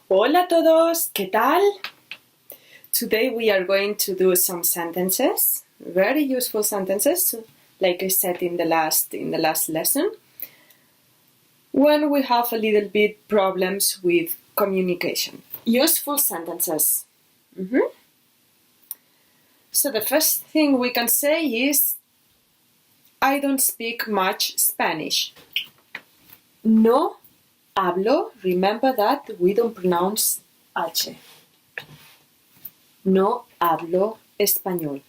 Hola todos, ¿qué tal? Today we are going to do some sentences, very useful sentences, like I said in the last lesson, when we have a little bit problems with communication. Useful sentences. So the first thing we can say is, I don't speak much Spanish. No hablo, remember that we don't pronounce H. No hablo español.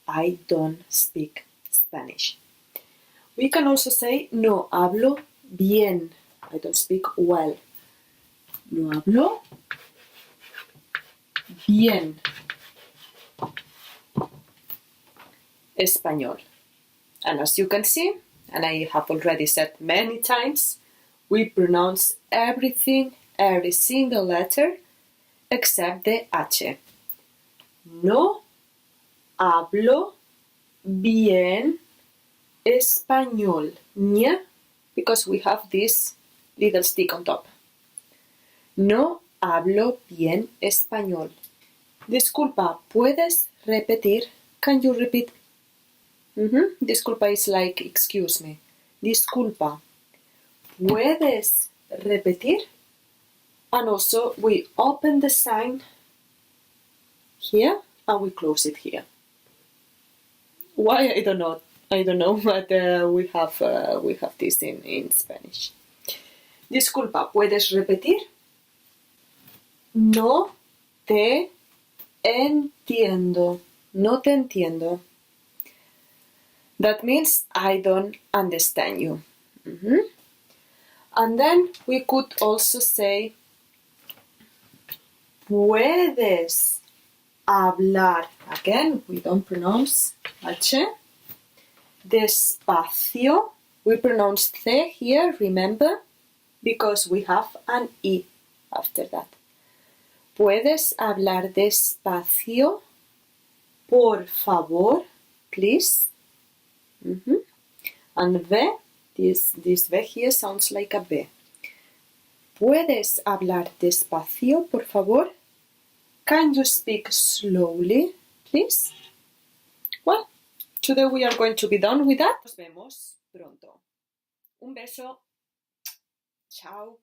I don't speak Spanish. We can also say no hablo bien. I don't speak well. No hablo bien español. And as you can see, and I have already said many times, we pronounce everything, every single letter, except the H. No hablo bien español. Ña, because we have this little stick on top. No hablo bien español. Disculpa, ¿puedes repetir? Can you repeat? Disculpa is like excuse me. Disculpa, ¿puedes repetir? And also we open the sign here and we close it here. Why? I don't know, but we have this in Spanish. Disculpa, ¿puedes repetir? No te entiendo. No te entiendo. That means I don't understand you. And then we could also say, puedes hablar. Again, we don't pronounce H. Despacio. We pronounce C here, remember, because we have an I after that. Puedes hablar despacio, por favor, please. And V, this V here sounds like a B. ¿Puedes hablar despacio, por favor? Can you speak slowly, please? Well, today we are going to be done with that. Nos vemos pronto. Un beso. Chao.